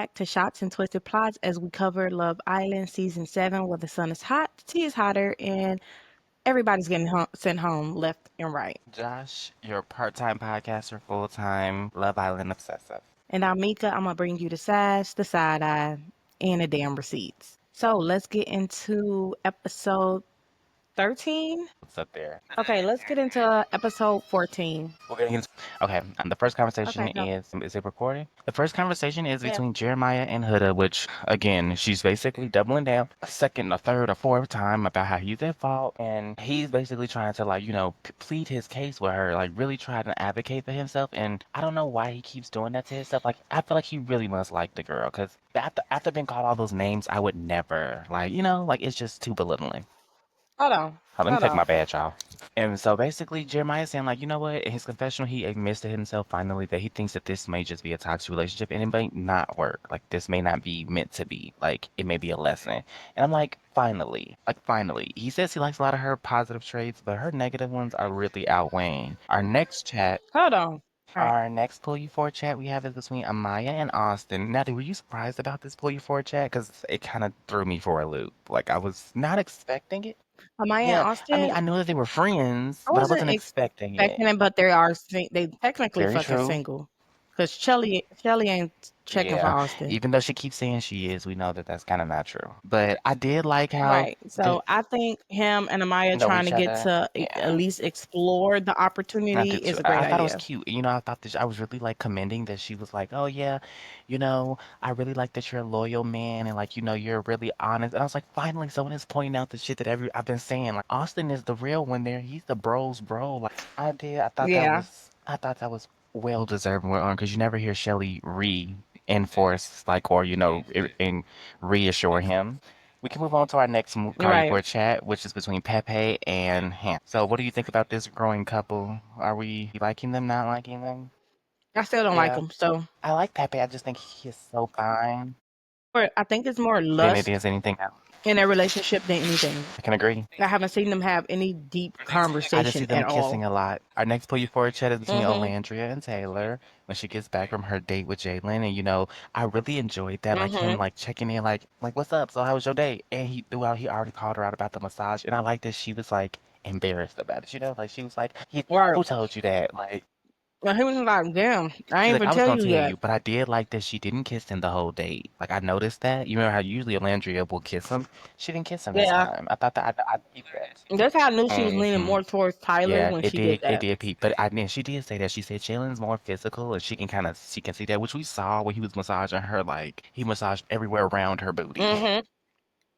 back to Shots and Twisted Plots as we cover Love Island Season 7, where the sun is hot, the tea is hotter, and everybody's getting sent home left and right. Josh, you're a part-time podcaster, full-time Love Island obsessive. And I'm Mika. I'm going to bring you the sass, the side eye, and the damn receipts. So let's get into episode 13. What's up there? Okay, let's get into episode 14. We're gonna get okay. The first conversation Okay, go. is it recording? The first conversation is Yeah. between Jeremiah and Huda, which again, she's basically doubling down a second, a third, a fourth time about how he's at fault, and he's basically trying to plead his case with her, like really try to advocate for himself. And I don't know why he keeps doing that to himself. Like I feel like he really must like the girl, because after being called all those names, I would never like it's just too belittling. Hold on. Let me Hold take my on. badge off. And so basically, Jeremiah's saying, like, you know what? In his confessional, he admits to himself finally that he thinks that this may just be a toxic relationship and it may not work. Like, this may not be meant to be. Like, it may be a lesson. And I'm like, finally. Like, finally. He says he likes a lot of her positive traits, but her negative ones are really outweighing. Hold on. All right. Our next Pull You Forward chat we have is between Amaya and Austin. Natalie, were you surprised about this Pull You Forward chat? Because it kind of threw me for a loop. Like, I was not expecting it. Amaya and Yeah, I mean, Austin, I know that they were friends, I but I wasn't wasn't expecting it. expecting it, but they technically Very fucking true. single. Because Shelly ain't checking for Yeah, Austin. even though she keeps saying she is, we know that that's kind of not true. But I did like how Right. they So I think him and Amaya know trying to each get other. to at Yeah, least explore the I opportunity did too. is a I great thought it was idea. cute. I thought that I was really like commending that she was like, "Oh yeah, I really like that you're a loyal man and like, you're really honest." And I was like, finally, someone is pointing out the shit that I've been saying. Like Austin is the real one there. He's the bros bro. Like I did. Yeah. I thought that was well deserved and well earned because you never hear Shelly reinforce like or and reassure him. We can move on to our next call you Right. for a chat, which is between Pepe and Ham. So, what do you think about this growing couple? Are we liking them, not liking them? I still don't like Yeah, him. So I like Pepe. I just think he is so fine I think it's more than it lust is anything else. in their relationship than anything. I can agree. I haven't seen them have any deep I just see conversation them at kissing all. a lot. Our next pull you forward chat is between Mm-hmm. Olandria and Taylor when she gets back from her date with Jalen. And I really enjoyed that, like him Mm-hmm. like checking in, like what's up? So how was your date? And he already called her out about the massage, and I like that she was like embarrassed about it. Like she was like, Right. who told you that? Like And he was like, damn, I she's ain't like, even I was tell gonna you tell yet. you, but I did like that she didn't kiss him the whole date. Like I noticed that. You remember how usually Olandria will kiss him? She didn't kiss him this Yeah. time. I thought that I'd keep that. That's how I knew she was leaning Hmm. more towards Tyler Yeah, when she did it that. did peak. But I mean, she did say that. She said Jalen's more physical, and she can see that, which we saw when he was massaging her. Like he massaged everywhere around her booty. Mm-hmm.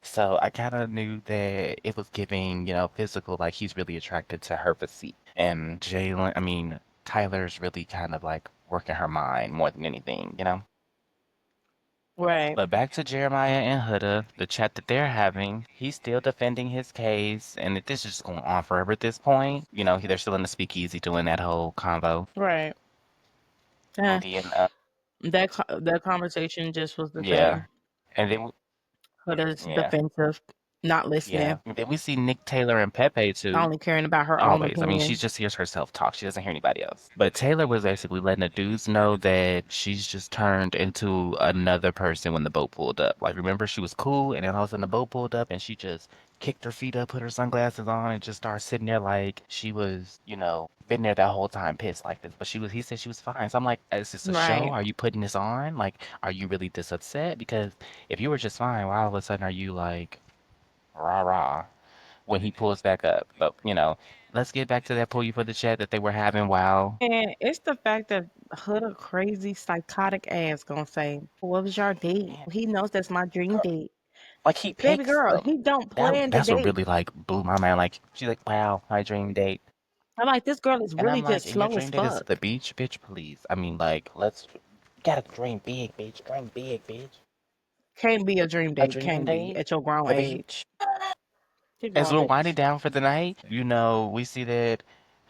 So I kind of knew that it was giving, physical. Like he's really attracted to her physique. And Tyler's really kind of like working her mind more than anything. Right. But back to Jeremiah and Huda, the chat that they're having, he's still defending his case, and this is just going on forever at this point. They're still in the speakeasy doing that whole convo. Right. And Uh, then, that conversation just was the yeah, same. and then, Huda's yeah, defensive, not yeah. listening, And then we see Nick Taylor and Pepe too. only caring about her own Always. I mean, she opinion. just hears herself talk. She doesn't hear anybody else. But Taylor was basically letting the dudes know that she's just turned into another person when the boat pulled up. Like, remember, she was cool, and then all of a sudden the boat pulled up, and she just kicked her feet up, put her sunglasses on, and just started sitting there like she was, been there that whole time pissed like this. But he said she was fine. So I'm like, is this a show? Right. Are you putting this on? Like, are you really this upset? Because if you were just fine, why all of a sudden are you like, rah rah? When he pulls back up. But let's get back to that pull you for the chat that they were having while And it's the fact that Huda crazy psychotic ass gonna say, "What was your date?" man, He knows that's my dream girl, date. like he Baby picks girl, them. he don't That plan the that's what date. really like blew my mind. Like she's like, wow, my dream date. I'm like, this girl is And really I'm like, just and your slow as dream date is at the fuck. beach, bitch, please. I mean, like, let's gotta dream big, bitch. Dream big, bitch. Can't be a dream A date. dream Can't be date? at your grown But he age. She's as grown we're winding bitch. down for the night, we see that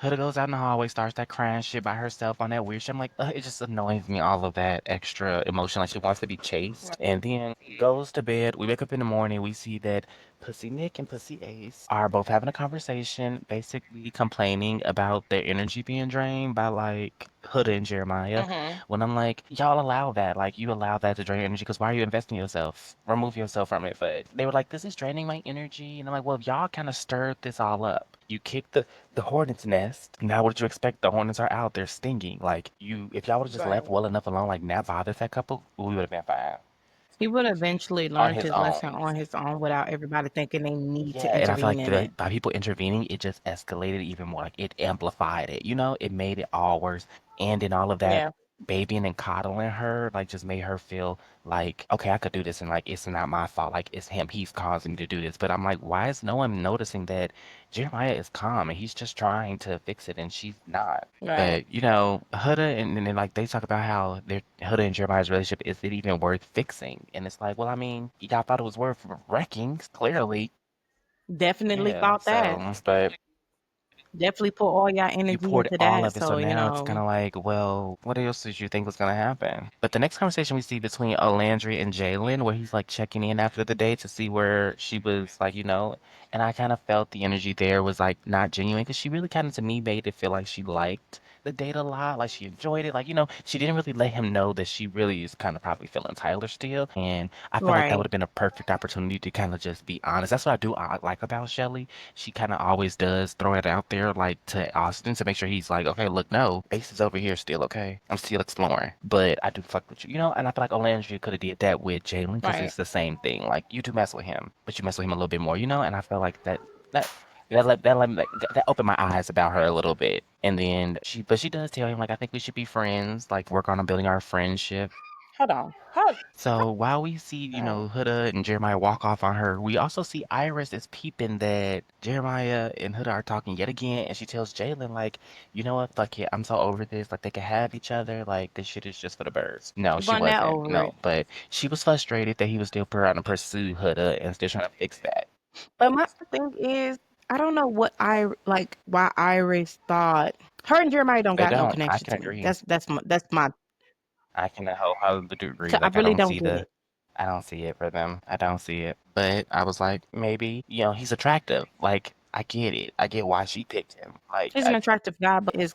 Huda goes out in the hallway, starts that crying shit by herself on that weird shit. I'm like, it just annoys me, all of that extra emotion. Like she wants to be chased. And then goes to bed. We wake up in the morning. We see that Pussy Nick and Pussy Ace are both having a conversation, basically complaining about their energy being drained by like Huda and Jeremiah. Mhm. When I'm like, y'all allow that, like you allow that to drain your energy, because why are you investing in yourself? Remove yourself from it. But they were like, this is draining my energy, and I'm like, well, y'all kind of stirred this all up. You kicked the hornet's nest. Now what did you expect? The hornets are out there stinging. Like you, if y'all would have just Right. left well enough alone, like not bothered that couple, we would have been fine He would eventually on learned his his lesson own. on his own without everybody thinking they need Yeah, to and I feel intervene like in it. by people intervening, it just escalated even more. Like it amplified it, it made it all worse. And in all of that, Yeah. babying and coddling her, like just made her feel like, okay, I could do this, and like it's not my fault. Like it's him, he's causing me to do this. But I'm like, why is no one noticing that Jeremiah is calm and he's just trying to fix it, and she's not. Right. But Huda and then like they talk about how their Huda and Jeremiah's relationship is it even worth fixing? And it's like, well, I mean, y'all thought it was worth wrecking, clearly. Definitely Yeah, thought that. but Definitely put all your you energy poured into all that. of it, so So, now it's kind of like, well, what else did you think was gonna happen? But the next conversation we see between Olandri and Jalen, where he's like checking in after the day to see where she was, like, and I kind of felt the energy there was like not genuine because she really kind of to me made it feel like she liked the date a lot, like she enjoyed it, like she didn't really let him know that she really is kind of probably feeling Tyler still, and I felt like that would right. have been a perfect opportunity to kind of just be honest. That's what I like about Shelly. She kind of always does throw it out there, like to Austin, to make sure he's like, okay, look, no, Ace is over here still, okay? I'm still exploring, but I do fuck with you, and I feel like Olandria could have did that with Jalen because Right. it's the same thing. Like you do mess with him, but you mess with him a little bit more, and I felt like that. That opened my eyes about her a little bit, and then but she does tell him like I think we should be friends, like work on building our friendship. Hold on. Hold. So while we see, Right. Huda and Jeremiah walk off on her, we also see Iris is peeping that Jeremiah and Huda are talking yet again, and she tells Jalen, like, you know what, fuck it, I'm so over this. Like, they can have each other. Like, this shit is just for the birds. No, She she run that wasn't. over No, it. but she was frustrated that he was still trying to pursue Huda and still trying to fix that. But my thing is, I don't know what I like. Why Iris thought her and Jeremiah don't They got no don't. I connection can to me. agree. that's my. I can wholeheartedly agree. I Like, really don't get it. I don't see it for them. I don't see it. But I was like, maybe, he's attractive. Like, I get it. I get why she picked him. Like, He's an attractive guy, but his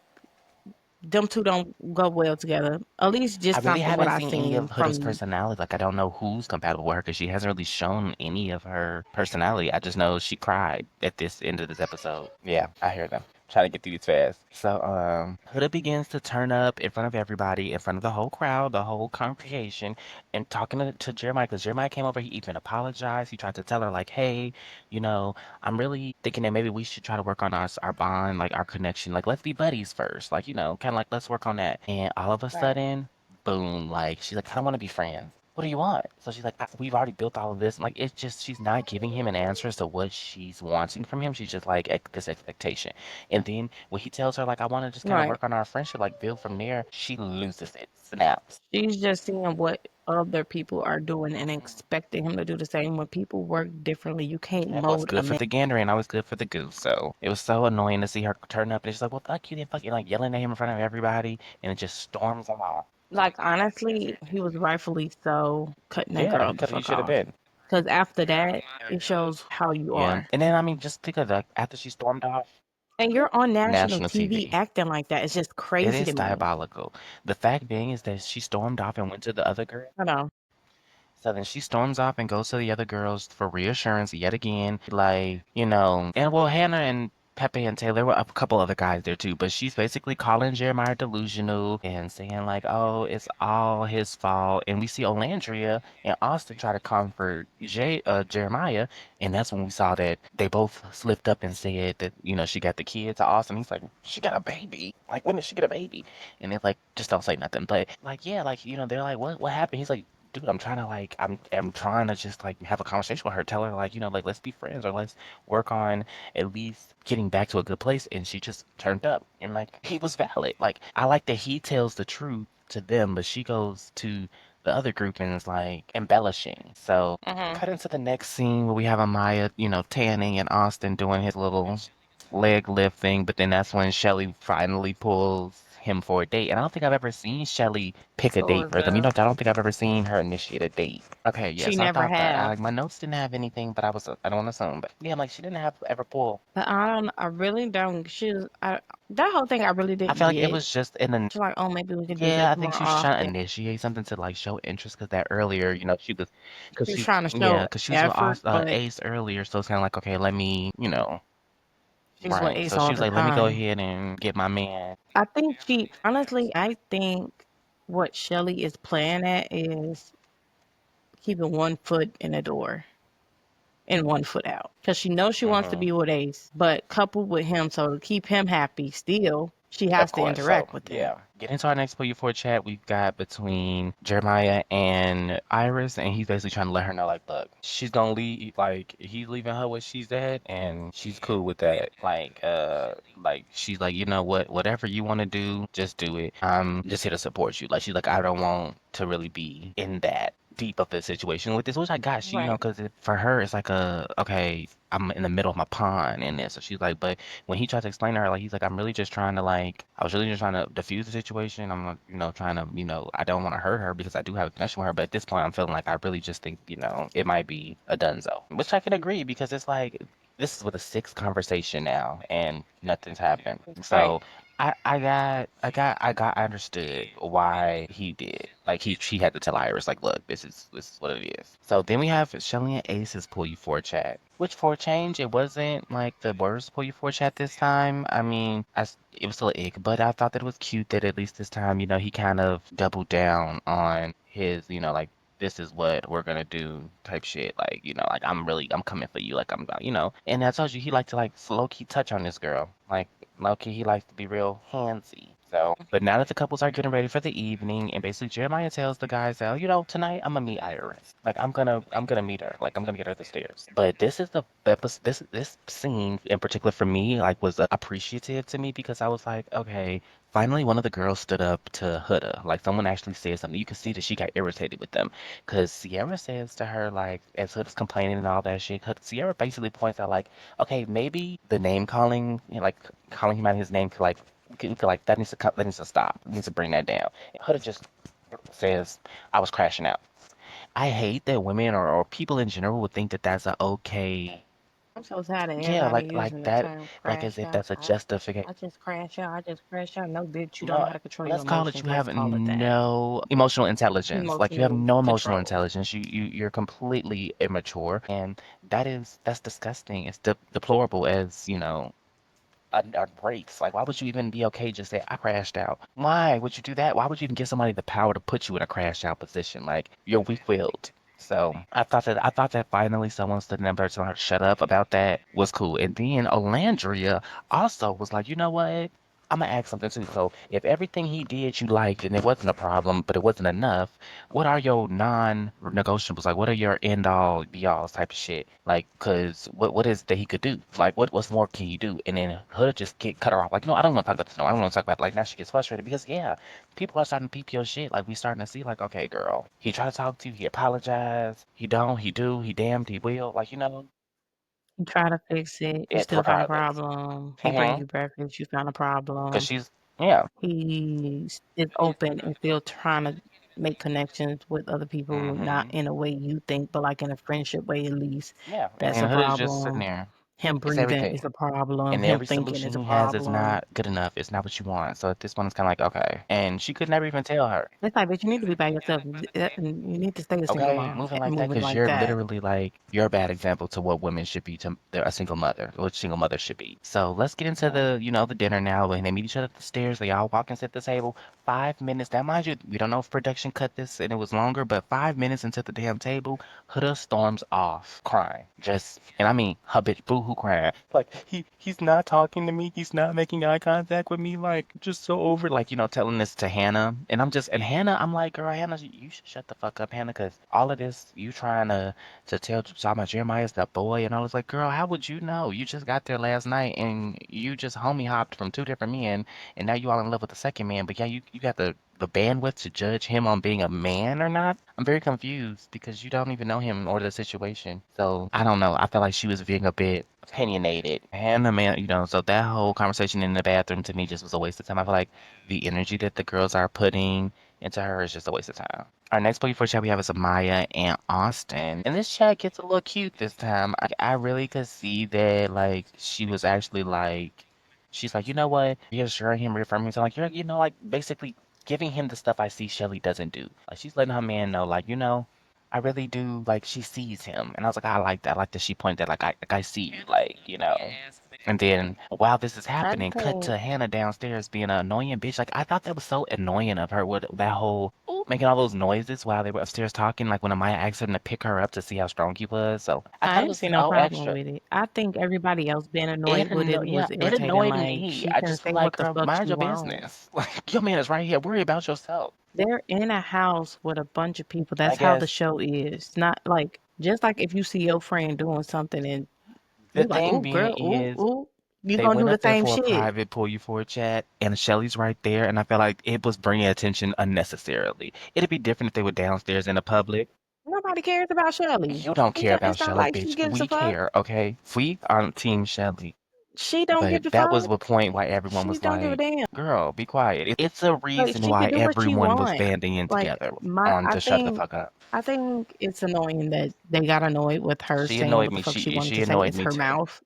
them two don't go well together. At least I just really not from what haven't I seen any seen of Huda's from. personality. Like, I don't know who's compatible with her because she hasn't really shown any of her personality. I just know she cried at this end of this episode. Yeah, I hear them. Trying to get through these fast. So, Huda begins to turn up in front of everybody, in front of the whole crowd, the whole congregation, and talking to Jeremiah because Jeremiah came over. He even apologized. He tried to tell her, like, hey, you know, I'm really thinking that maybe we should try to work on our bond, like our connection. Like, let's be buddies first. Like, kind of like, let's work on that. And all of a Right. sudden, boom, like, she's like, I don't want to be friends. What do you want? So she's like, we've already built all of this. Like, it's just, she's not giving him an answer as to what she's wanting from him. She's just like, this expectation. And then when he tells her, like, I want to just kind of Right. work on our friendship, like, build from there, she loses it, snaps. She's just seeing what other people are doing and expecting him to do the same. When people work differently, you can't Yeah, what's mold a good for man. the gander ain't always good for the goose. So it was so annoying to see her turn up and she's like, well, fuck you, then fucking like yelling at him in front of everybody. And it just storms them off. Like honestly, he was rightfully so cutting that Yeah, girl the because he fuck should have off. been. Because after that, it shows how you Yeah. are. And then, I mean, just think of that after she stormed off, And you're on national national TV TV. acting like that. It's just It crazy is to me. diabolical. The fact being is that she stormed off and went to the other girl. I know. So then she storms off and goes to the other girls for reassurance yet again. Like, and well, Hannah and Pepe and Taylor, there were a couple other guys there too, but she's basically calling Jeremiah delusional and saying, like, oh, it's all his fault. And we see Olandria and Austin try to comfort Jeremiah. And that's when we saw that they both slipped up and said that, she got the kid to Austin. He's like, she got a baby. Like, when did she get a baby? And they're like, just don't say nothing. But, like, yeah, like, they're like, what happened? He's like, dude, I'm trying to like I'm trying to just like have a conversation with her, tell her like, like let's be friends or let's work on at least getting back to a good place. And she just turned up and like he was valid. Like I like that he tells the truth to them, but she goes to the other group and is like embellishing. So Hmm. cut into the next scene where we have Amaya, tanning and Austin doing his little leg lift thing, but then that's when Shelly finally pulls him for a date. And I don't think I've ever seen Shelly pick a date Sort for them. of. I don't think I've ever seen her initiate a date. Okay, She yes, I never thought that. have. Like my notes didn't have anything, but I don't assume. But yeah, like she didn't have ever pull. But I don't. I really don't. That whole thing I really I didn't feel like it get. was just in the She's like, oh, maybe we can do yeah, this I think more she was just trying to often. initiate something to like show interest because that earlier, because She was she, trying to yeah, show because she was with effort, but Ace earlier, so it's kind of like, okay, let me, she's with right. Ace So she all was the like, let me go time. ahead and get my man. I think honestly, I think what Shelly is playing at is keeping one foot in the door and one foot out. Because she knows she wants to Hmm. be with Ace, but coupled with him, so to keep him happy still, she Of has to course. So, interact with him. yeah. Get into our next Pull You Forward chat we've got between Jeremiah and Iris, and he's basically trying to let her know, like, look, she's gonna leave, like, he's leaving her where she's at, and she's cool with that. Like, she's like, you know what, whatever you want to do, just do it. I'm just here to support you. Like, she's like, I don't want to really be in that deep of a situation with this, which I got you, Right. because for her, it's like okay, I'm in the middle of my pond in this. So she's like, but when he tried to explain to her, like he's like, I'm really just trying to I was really just trying to diffuse the situation. I'm not, trying to, I don't want to hurt her because I do have a connection with her. But at this point, I'm feeling like I really just think, it might be a donezo, which I can agree because it's like this is with a sixth conversation now and nothing's happened. Right. So I understood why he did. Like she had to tell Iris, like, look, this is what it is. So then we have Shelly and Ace's pull you for a chat. Which for a change, it wasn't like the worst pull you for a chat this time. I mean, it was still an ick, but I thought that it was cute that at least this time, he kind of doubled down on his, like this is what we're gonna do type shit. Like, like I'm coming for you. Like And I told you he liked to like low key touch on this girl. Like low key, he likes to be real handsy. So, but now that the couples are getting ready for the evening, and basically Jeremiah tells the guys that, tonight I'm gonna meet Iris. Like I'm gonna meet her. Like I'm gonna get her the stairs. But this is the episode. This scene in particular for me, like, was appreciative to me because I was like, okay, finally one of the girls stood up to Huda. Like someone actually said something. You can see that she got irritated with them, because Sierra says to her, like, as Huda's complaining and all that shit, Sierra basically points out, like, okay, maybe the name calling, like calling him out his name could like that needs to stop. Needs to bring that down. Huda just says, I was crashing out. I hate that women or people in general would think that that's a okay, I'm so tired of yeah, everybody like using the that, term like as crash if out. that's a justification. I just crash out. I just crash out. No, bitch, you don't know No, how to control your let's call it emotions. you Let's have call it that. no emotional intelligence. Like you have Emotional no emotional control. intelligence. You're completely immature, and that's disgusting. It's deplorable as a breaks. Like, why would you even be okay just say, I crashed out? Why would you do that? Why would you even give somebody the power to put you in a crash out position? Like, you're weak-willed. So I thought that finally someone stood in there to shut up about that was cool. And then Olandria also was like, you know what? I'm gonna ask something too. So if everything he did you liked and it wasn't a problem, but it wasn't enough, what are your non-negotiables? Like, what are your end-all, be-alls type of shit? Like, cause what is that he could do? Like, what's more can you do? And then Hood just cut her off. Like, no, I don't want to talk about this. No, I don't want to talk about it. Like now she gets frustrated because yeah, people are starting to peep your shit. Like we starting to see like, okay, girl, he tried to talk to you, he apologized, he don't, he do, he damned, he will. Like You try to fix it, you it still find a regardless. problem. He bring Mm-hmm. you breakfast, you find a Cause problem. she's yeah. He is open and still trying to make connections with other people, not Mm-hmm. in a way you think, but like in a friendship way at least. Yeah. And That's then a Hood is just sitting problem. there. Him It's breathing everything. is a problem. And Him every thinking is solution a he has is problem. not good enough. It's not what you want. So at this point, it's kind of like, okay. And she could never even tell her. It's like, but you need to be by yourself. You need to stay a single Okay, mom moving and like that moving because like you're that. literally like you're a bad example to what women should be to a single mother, what single mother should be. So let's get into the dinner now. When they meet each other at the stairs, they all walk and sit at the table. 5 minutes. Now, mind you, we don't know if production cut this and it was longer, but 5 minutes into the damn table, Huda storms off crying. And I mean, her bitch boo-hoo crying. Like he's not talking to me. He's not making eye contact with me. Like just so over. Like telling this to Hannah, and Hannah, I'm like, girl, Hannah, you should shut the fuck up, Hannah, because all of this you trying to talk about Jeremiah's that boy, and I was like, girl, how would you know? You just got there last night, and you just homie hopped from two different men, and now you all in love with the second man. But yeah, you got the the bandwidth to judge him on being a man or not. I'm very confused because you don't even know him or the situation. So I don't know. I feel like she was being a bit opinionated. And the man, so that whole conversation in the bathroom to me just was a waste of time. I feel like the energy that the girls are putting into her is just a waste of time. Our next play for chat we have is Amaya and Austin. And this chat gets a little cute this time. I really could see that like she was actually like she's like, you know what? Reassuring him, reaffirming himself, like like basically giving him the stuff I see Shelly doesn't do. Like she's letting her man know, like, I really do like she sees him. And I was like, I like that. I like that she pointed that like I see you, like. And then while this is I happening, cut think to Hannah downstairs being an annoying bitch. Like I thought that was so annoying of her with that whole making all those noises while they were upstairs talking, like when Amaya asked him to pick her up to see how strong he was. So I I thought it didn't was see no so problem extra. with it. I think everybody else being annoyed with it Yeah, was it irritating. annoyed Like me. she I can just feel say like, what the girl, fuck mind she your wants. business. Like, your man is right here. Worry about yourself. They're in a house with a bunch of people. I That's how the guess show is. Not like just like if you see your friend doing something and the you like, thing ooh, being girl, ooh, is ooh, you they gonna do went the up there same for a shit. private pull you for a chat, and Shelly's right there, and I felt like it was bringing attention unnecessarily. It'd be different if they were downstairs in the public. Nobody cares about Shelly. You don't care about It's not Shelly, like she bitch. gives a We fuck. care, okay? We are Team Shelly. She don't give But a that was fuck. the point why everyone She was don't give a like, damn. girl, be quiet. It's a Like reason she why can do what she everyone was want. banding in Like together my, on to shut the fuck up. I think it's annoying that they got annoyed with her She saying annoyed what the me. fuck she wanted She to say. annoyed It's me her too. mouth.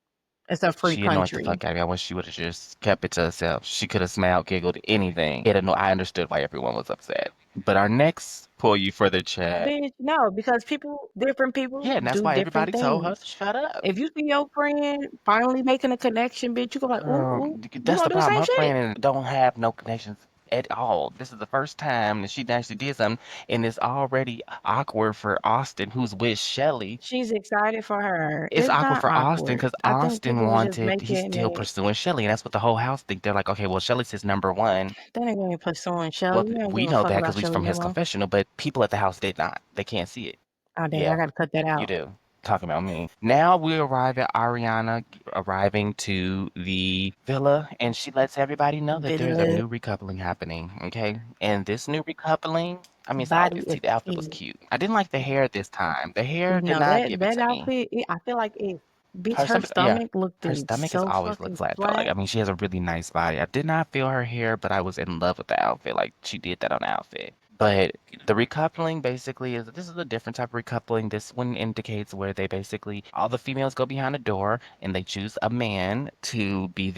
It's a free She annoyed the country. fuck out of me. I wish she would have just kept it to herself. She could have smiled, giggled, anything. I understood why everyone was upset. But our next pull you for the chat. Bitch, no, because different people Yeah, and that's do why different everybody told her things. to shut up. If you see your friend finally making a connection, bitch, you go like, ooh, Girl, ooh, you that's gonna the do the problem. same Her shit. friend don't have no connections at all. This is the first time that she actually did something, and it's already awkward for Austin, who's with Shelly. She's excited for her. It's It's awkward not for Austin awkward. because I think Austin people were just he's making still it. pursuing Shelly, and that's what the whole house think. They're like, okay, well, Shelly's his number one. They ain't gonna be pursuing Well, Shelly. You don't we give a know fuck that about because he's Shelly from no his more. confessional, but people at the house did not. They can't see it. Oh damn, I Yeah, gotta cut that you out. do. Talking about me. Now we arrive at Ariana arriving to the villa, and she lets everybody know that there's a Villa new recoupling happening. Okay, and this new recoupling, I mean, it's body obvious. See, is the outfit was key. cute. I didn't like the hair this time. The hair did No, not give it that to me. outfit, I feel like it. Bitch, Her her stomach, yeah. stomach looked Her stomach has so always looked fucking flat though. Like, I flat. mean, she has a really nice body. I did not feel her hair, but I was in love with the outfit. Like, she did that on the outfit. But the recoupling basically this is a different type of recoupling. This one indicates where they basically all the females go behind a door and they choose a man to be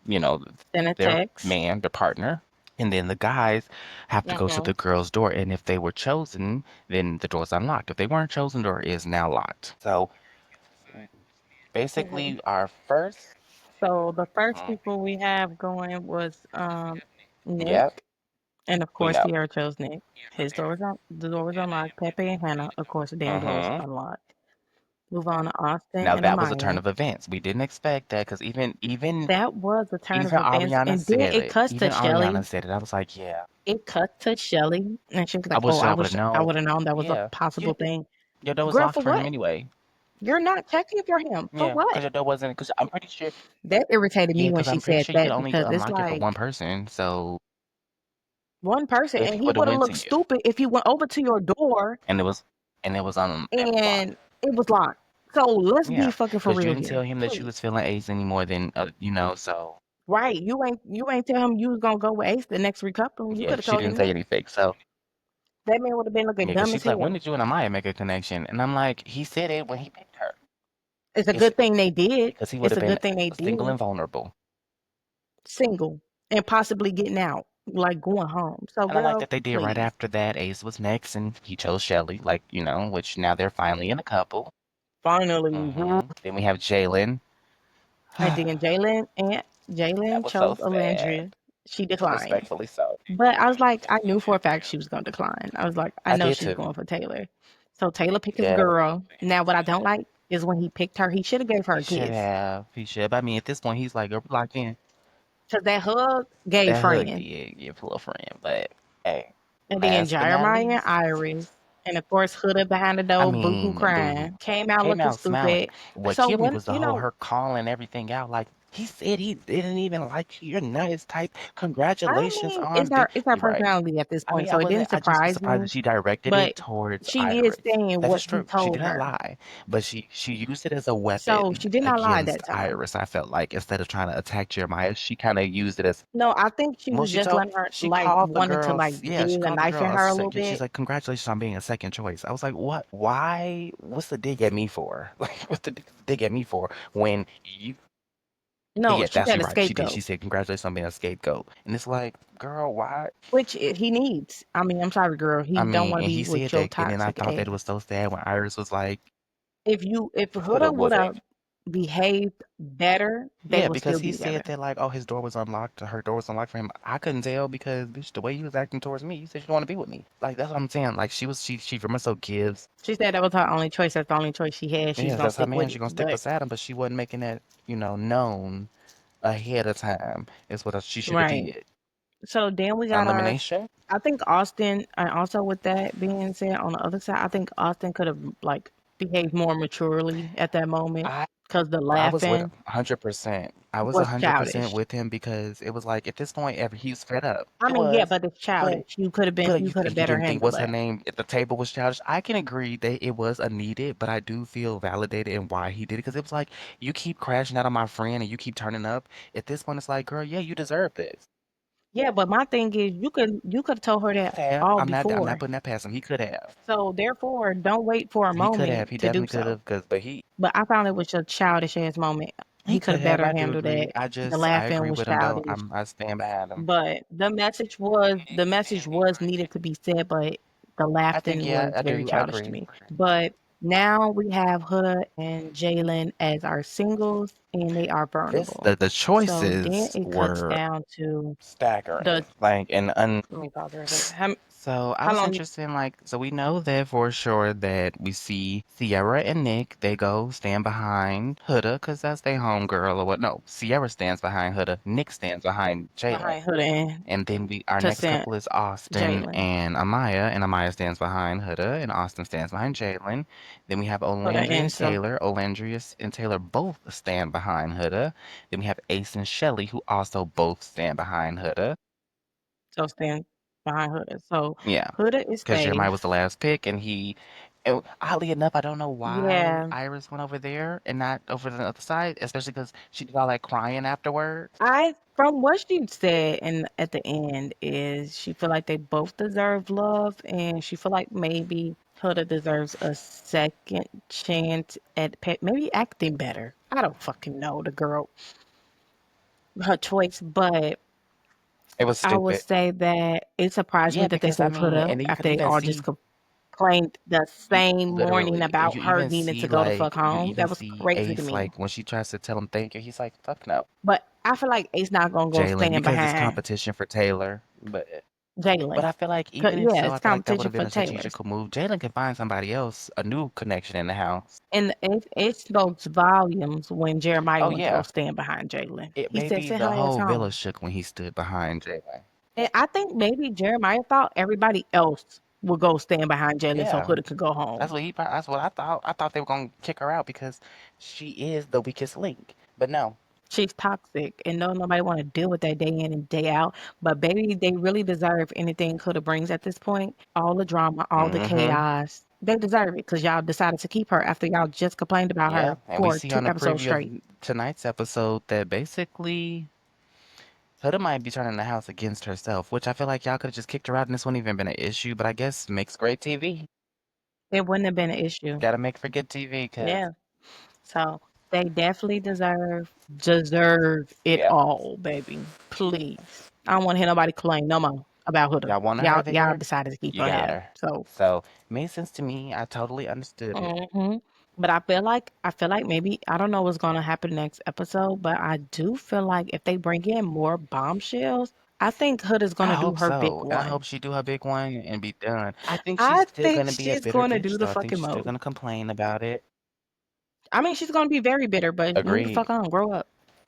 you know, Then a their text. man, their partner. And then the guys have to go to Mm-hmm. the girl's door. And if they were chosen, then the door's unlocked. If they weren't chosen, the door is now locked. So hmm basically, our first. So the first Mm, people we have going was yep, Nick, and of we course know. Sierra chose Nick. The door was unlocked. Pepe and Hannah, of course, the damn door was Hmm. unlocked. Move on to Austin Now and that was a turn Amaya. of events. We didn't expect that because That was a turn of even events, Ariana and then said it it. cuts to Even Ariana Shelly. said it. I was like, yeah. It cut to Shelly, and she was I like, "Oh, wish I would have I known. would have known that was a Yeah, possible you thing." your door was Girl, locked for for him what? anyway. You're not checking for him. For Yeah, because what? your door wasn't. Because I'm pretty sure. That irritated Yeah, me when because she I'm pretty said sure you could that only because it's unlock it for one like person. So one person, if and he he would have would have went to looked you, stupid if he went over to your door and it was on it was locked. and it was locked. So let's be Yeah, fucking for because you real didn't tell here, him that you please. was feeling AIDS anymore than So Right? You ain't tell him you was gonna go with Ace the next recoupling. You yeah, could have she told didn't him say that. anything. So That man would have been yeah, looking because dumb she as was like, when hell. did you and Amaya make a connection? And I'm like, he said it when he picked her. It's a It's good thing they did. because he would It's have a been good thing they single did. and vulnerable. Single and possibly getting out, like going home. So, And I like girl, that they did right please. after that. Ace was next, and he chose Shelly, like, which now they're finally in a couple. Finally, Then we have Jalen. and then That Jalen was so chose sad. Alandria. She declined. Respectfully so. But I was like, I knew for a fact she was gonna decline. I was like, I I know did she's too. going for Taylor. So Taylor picked his Yeah, girl. Now what I don't like is when he picked her, he should have gave her he a should kiss. have. He should. But I mean, at this point, he's like, girl, we locked in. Cause that hug gave That hug friend. did give a little friend. But hey, And then last but not Jeremiah and least, Iris. And of course Huda behind the I door, boohoo mean, boo crying. Came out came looking out smiling. stupid. What So killed me when was the whole her calling everything out. Like, He said he didn't even like you. You're not his type. I Congratulations mean, on being it's her you're right. personality at this I point, mean, I so it wasn't didn't I just was surprise surprised me. that she directed But it towards she is Iris. saying That what is he true. She told did not her. lie, but she used it as a So weapon she did not lie against that time. Iris. I felt like instead of trying to attack Jeremiah, she kind of used it as No, I think she well, was just letting her she like called the wanted to girl, like yeah, dig she a called the knife girl in a her a little second. She's bit. like, congratulations on being a second choice. I was like, what? Why? What's the dig at me for? Like, what's the dig at me for when you No, yeah, she that's said you a right. She did. scapegoat, She said, congratulations on being a scapegoat. And it's like, girl, why? which he needs. I mean, I'm sorry, girl. I He don't mean, want to and be he said with your that, and then I toxic thought that it ass. was so sad when Iris was like, If put Huda up would with it. have behaved better, they Yeah, would still because be he said together. that like, oh, his door was unlocked, her door was unlocked for him. I couldn't tell because bitch, the way he was acting towards me, you said you don't want to be with me. Like that's what I'm saying. Like she very much so gives. She said that was her only choice. That's the only choice she had. She's Yes, gonna that's her stick with man. it. She gonna stick But beside him, but she wasn't making that, known ahead of time. Is what she should have right. did. So then we got our. Elimination. I think Austin, and also with that being said, on the other side, I think Austin could have like behaved more maturely at that moment I because the I was with him laughing 100%. I was was 100% childish. with him because it was like at this point, ever he was fed up. I It mean, yeah, was, but it's but childish. You you could have think you better didn't think handled what's her that. name at the table was childish? I can agree that it was a needed, but I do feel validated in why he did it because it was like you keep crashing out on my friend and you keep turning up. At this point, it's like, girl, yeah, you deserve this. Yeah, but my thing is, you could have told her He that could have. all I'm not before. putting that past him. He could have. So therefore, don't wait for a He could have. moment He to do definitely could so. have. Cause, but he But I found it was a childish ass moment. he He could could have have. better I do handled agree. that. The I laughing agree was with him though. childish. I stand behind him. But the message was needed to be said, but the I think laughing yeah, was I very do. I childish to agree. me. But now we have Huda and Jalen as our singles, and they are burnable. The So then choices it cuts were down to staggering. the. Like and Let me pause for a second. so I How was long? interested in like so we know that for sure that we see Sierra and Nick they go stand behind Huda because that's their homegirl or what no Sierra stands behind Huda Nick stands behind Jalen Behind Huda and and then our next Toussaint couple is Austin Jalen. and Amaya stands behind Huda and Austin stands behind Jalen. Then we have Huda Olandria and and so Taylor. Olandria and Taylor both stand behind Huda. Then we have Ace and Shelly who also both stand behind Huda. stand behind Huda. So Yeah, Huda is because Jeremiah was safe. the last pick, and oddly enough, I don't know why Yeah. Iris went over there and not over the other side, especially because she did all that crying afterwards. I from what she said and at the end is she feel like they both deserve love and she feel like maybe Huda deserves a second chance at maybe acting better. I don't fucking know the girl her choice, but It was I would stupid. say that it surprised me Yeah, that they because I saved mean, Huda and then you after could they even all just see, complained the same morning literally, and about you her even needing see to go the fuck like you home. even That was see crazy to Ace me. like when she tries to tell him thank you, he's like, "Fuck no, But I feel like Ace not gonna go Jalen," stand because it's behind competition for Taylor. But Jalen. I feel like 'Cause even if yeah, so, I it's feel like that would competition have been for a Taylor's. strategical move. Jalen can find somebody else, a new connection in the house. And it spoke volumes when Jeremiah Oh went to go yeah, stand behind Jalen. it He said, maybe send the her ass whole villa home. shook when he stood behind Jalen. And I think maybe Jeremiah thought everybody else would go stand behind Jalen so Yeah, Huda could go home. that's what I thought. I thought they were gonna kick her out because she is the weakest link. But no. She's toxic and no nobody want to deal with that day in and day out. But baby, they really deserve anything Huda brings at this point. All the drama, all the Mm-hmm. chaos. They deserve it because y'all decided to keep her after y'all just complained about Yeah, her and we for see two on the episodes preview of straight. tonight's episode that basically Huda might be turning the house against herself, which I feel like y'all could have just kicked her out and this wouldn't even been an issue, but I guess makes great TV. It wouldn't have been an issue. Gotta make for good TV, cause Yeah. So they definitely deserve it yeah, all, baby. Please. I don't want to hear nobody complain no more about Huda. y'all wanted her Y'all there, decided to keep you her got here. her. So So made sense to me. I totally understood it. but I feel like maybe I don't know what's gonna happen next episode, but I do feel like if they bring in more bombshells, I think Hood is I gonna do hope her big so. And I one. hope she do her big one and be done. I think she's I still think gonna be a she's bitter gonna do bitch the though. I think fucking she's still most. gonna complain about it. I mean, she's gonna be very bitter, but move the Agreed. fuck on, grow up.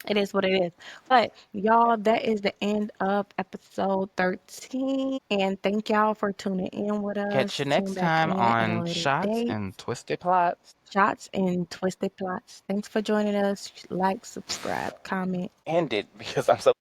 It is what it is. But y'all, that is the end of episode 13. And thank y'all for tuning in with Catch us. you Tune next back time in at a on later Shots date. and Twisted Plots. Shots and twisted plots. Thanks for joining us. Like, subscribe, comment. End it because I'm so